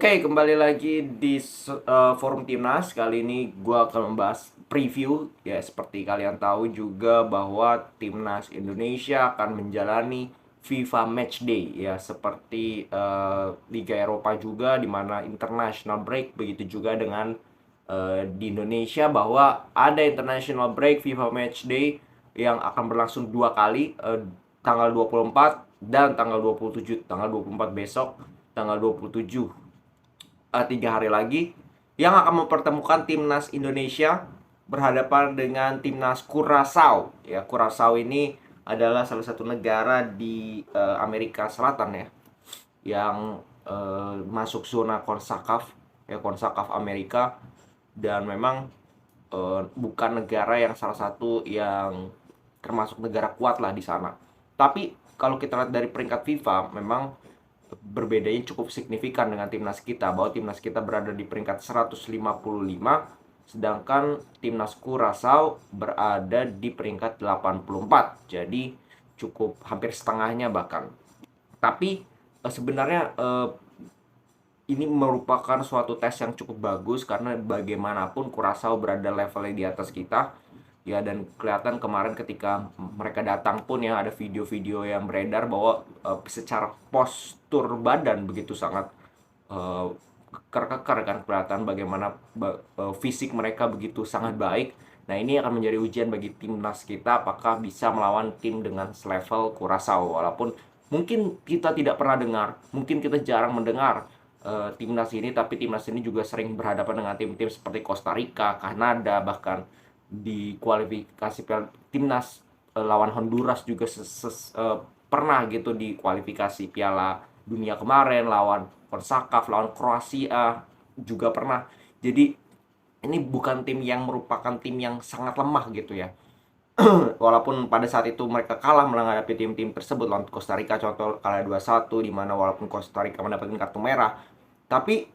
Oke, kembali lagi di forum Timnas. Kali ini gue akan membahas preview. Ya, seperti kalian tahu juga bahwa Timnas Indonesia akan menjalani FIFA Matchday. Ya, seperti Liga Eropa juga, di mana international break. Begitu juga dengan di Indonesia, bahwa ada international break FIFA Matchday yang akan berlangsung dua kali, tanggal 24 dan tanggal 27. Tanggal 24 besok, tanggal 27 3 hari lagi, yang akan mempertemukan timnas Indonesia berhadapan dengan timnas Curaçao. Ya, Curaçao ini adalah salah satu negara di Amerika Selatan ya, yang masuk zona CONCACAF, ya CONCACAF Amerika, dan memang bukan negara yang salah satu yang termasuk negara kuat lah di sana. Tapi kalau kita lihat dari peringkat FIFA, memang berbedanya cukup signifikan dengan timnas kita, bahwa timnas kita berada di peringkat 155, sedangkan timnas Curaçao berada di peringkat 84. Jadi cukup hampir setengahnya bahkan. Tapi sebenarnya ini merupakan suatu tes yang cukup bagus, karena bagaimanapun Curaçao berada levelnya di atas kita ya. Dan kelihatan kemarin ketika mereka datang pun ya, ada video-video yang beredar bahwa secara postur badan begitu sangat uh, keker-keker kan, kelihatan bagaimana fisik mereka begitu sangat baik. Nah, ini akan menjadi ujian bagi timnas kita, apakah bisa melawan tim dengan selevel Curaçao. Walaupun mungkin kita tidak pernah dengar, mungkin kita jarang mendengar timnas ini, tapi timnas ini juga sering berhadapan dengan tim-tim seperti Costa Rica, Kanada, bahkan di kualifikasi timnas lawan Honduras juga pernah gitu di kualifikasi Piala Dunia kemarin, lawan CONCACAF, lawan Kroasia juga pernah. Jadi ini bukan tim yang merupakan tim yang sangat lemah gitu ya. Walaupun pada saat itu mereka kalah menghadapi tim-tim tersebut, lawan Costa Rica contoh kalah 2-1, di mana walaupun Costa Rica mendapatkan kartu merah, tapi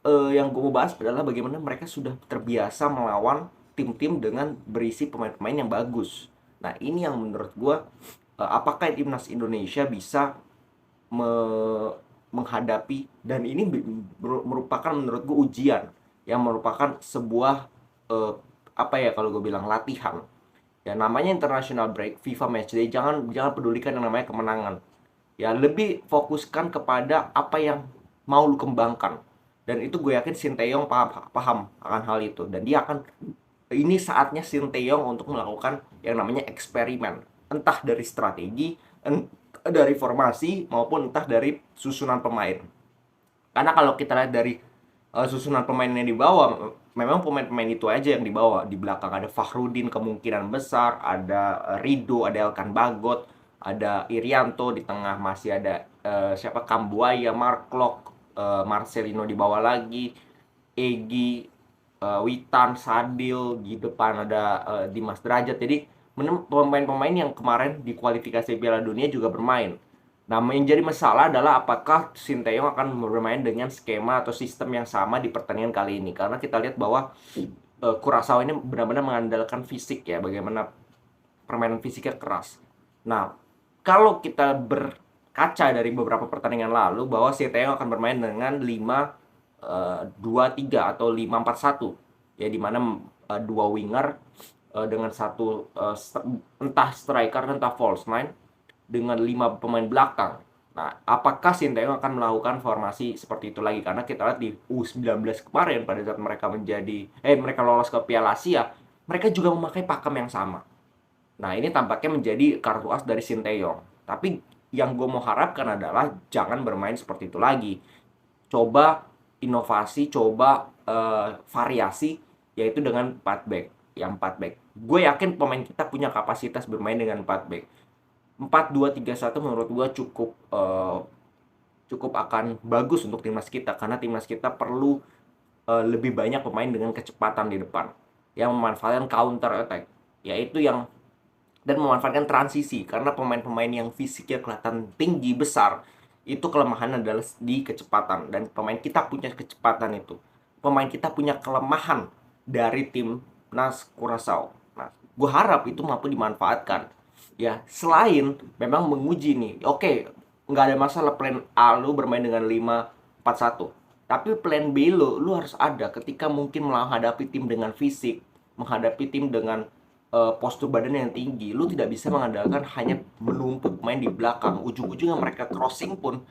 yang gue mau bahas adalah bagaimana mereka sudah terbiasa melawan tim-tim dengan berisi pemain-pemain yang bagus. Nah, ini yang menurut gue, apakah timnas Indonesia bisa menghadapi, dan ini merupakan menurut gue ujian, yang merupakan sebuah apa ya, kalau gue bilang latihan. Ya, namanya international break, FIFA matchday, jangan pedulikan yang namanya kemenangan. Ya, lebih fokuskan kepada apa yang mau lu kembangkan. Dan itu gue yakin Sinteyong paham akan hal itu, dan dia akan, ini saatnya Sinteyong untuk melakukan yang namanya eksperimen, entah dari strategi, entah dari formasi, maupun entah dari susunan pemain. Karena kalau kita lihat dari susunan pemain yang dibawa, memang pemain-pemain itu aja yang dibawa. Di belakang ada Fakhrudin kemungkinan besar, ada Rido, ada Elkan Bagot, ada Irianto, di tengah masih ada siapa, Kambuaya, Marklock, Marcelino di bawah lagi, Egi, Witan, Sadil, di depan ada Dimas Derajat. Jadi pemain-pemain yang kemarin di kualifikasi Piala Dunia juga bermain. Nah, yang jadi masalah adalah apakah Sinteyong akan bermain dengan skema atau sistem yang sama di pertandingan kali ini. Karena kita lihat bahwa Curaçao ini benar-benar mengandalkan fisik ya, bagaimana permainan fisiknya keras. Nah, kalau kita berkaca dari beberapa pertandingan lalu, bahwa Sinteyong akan bermain dengan 5-2-3 atau 5-4-1, ya, di mana dua winger dengan satu entah striker entah false nine, dengan 5 pemain belakang. Nah, apakah Sinteyong akan melakukan formasi seperti itu lagi? Karena kita lihat di U19 kemarin, pada saat mereka mereka lolos ke Piala Asia, mereka juga memakai pakem yang sama. Nah, ini tampaknya menjadi kartu as dari Sinteyong. Tapi yang gue mau harapkan adalah jangan bermain seperti itu lagi. Coba inovasi, coba variasi, yaitu dengan 4 back. Yang 4 back. Gue yakin pemain kita punya kapasitas bermain dengan 4 back. 4-2-3-1 menurut gue cukup akan bagus untuk timnas kita, karena timnas kita perlu lebih banyak pemain dengan kecepatan di depan yang memanfaatkan counter attack, yaitu yang, dan memanfaatkan transisi, karena pemain-pemain yang fisiknya kelihatan tinggi besar itu kelemahan adalah di kecepatan, dan pemain kita punya kecepatan itu. Pemain kita punya kelemahan dari timnas Curaçao. Nah, gue harap itu mampu dimanfaatkan. Ya, selain memang menguji nih, oke, nggak ada masalah plan A lu bermain dengan 5-4-1. Tapi plan B lu harus ada ketika mungkin menghadapi tim dengan fisik, menghadapi tim dengan postur badan yang tinggi. Lu tidak bisa mengandalkan hanya menumpuk main di belakang. Ujung-ujungnya mereka crossing pun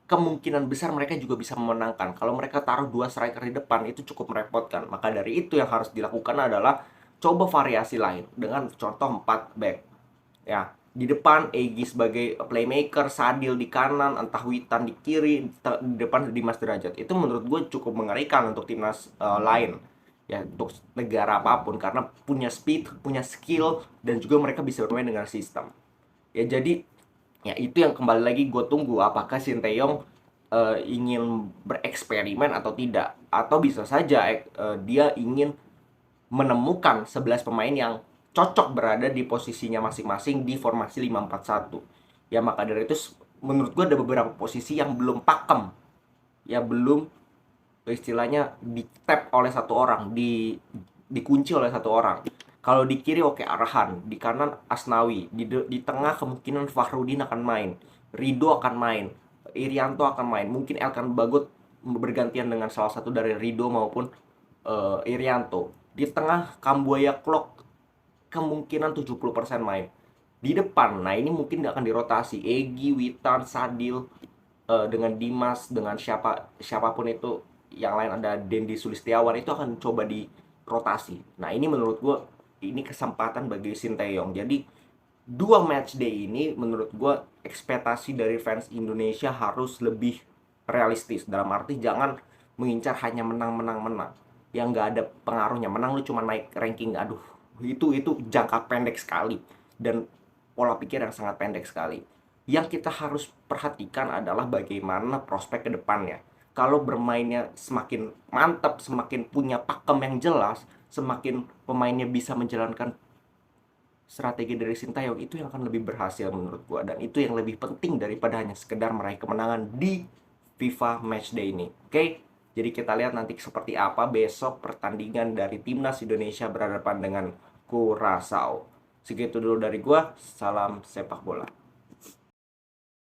kemungkinan besar mereka juga bisa memenangkan. Kalau mereka taruh dua striker di depan itu cukup merepotkan. Maka dari itu yang harus dilakukan adalah coba variasi lain dengan contoh 4 back. Ya, di depan Egy sebagai playmaker, Sadil di kanan, entah Witan di kiri, di depan Dimas Derajat. Itu menurut gue cukup mengerikan untuk timnas lain. Ya, untuk negara apapun karena punya speed, punya skill dan juga mereka bisa bermain dengan sistem. Ya jadi ya itu yang kembali lagi gue tunggu apakah Sinteyong ingin bereksperimen atau tidak, atau bisa saja dia ingin menemukan 11 pemain yang cocok berada di posisinya masing-masing di formasi 5-4-1. Ya maka dari itu menurut gue ada beberapa posisi yang belum pakem, ya belum istilahnya di tap oleh satu orang, dikunci oleh satu orang. Kalau di kiri oke Arhan, di kanan Asnawi, di tengah kemungkinan Fahrudin akan main, Rido akan main, Irianto akan main, mungkin Elkan Bagot bergantian dengan salah satu dari Rido maupun Irianto. Di tengah Kambuaya Clock kemungkinan 70% main. Di depan, nah ini mungkin akan dirotasi Egy, Witan, Sadil, dengan Dimas, dengan siapapun itu, yang lain ada Dendi Sulistiawan, itu akan coba dirotasi. Nah ini menurut gue ini kesempatan bagi Sinteyong. Jadi 2 match day ini menurut gue ekspektasi dari fans Indonesia harus lebih realistis. Dalam arti jangan mengincar hanya menang yang nggak ada pengaruhnya. Menang lu cuma naik ranking, aduh itu jangka pendek sekali dan pola pikir yang sangat pendek sekali. Yang kita harus perhatikan adalah bagaimana prospek ke depannya. Kalau bermainnya semakin mantap, semakin punya pakem yang jelas, semakin pemainnya bisa menjalankan strategi dari Sintayong, itu yang akan lebih berhasil menurut gua, dan itu yang lebih penting daripada hanya sekedar meraih kemenangan di FIFA Matchday ini. Oke, jadi kita lihat nanti seperti apa besok pertandingan dari timnas Indonesia berhadapan dengan Curaçao. Segitu dulu dari gua, salam sepak bola.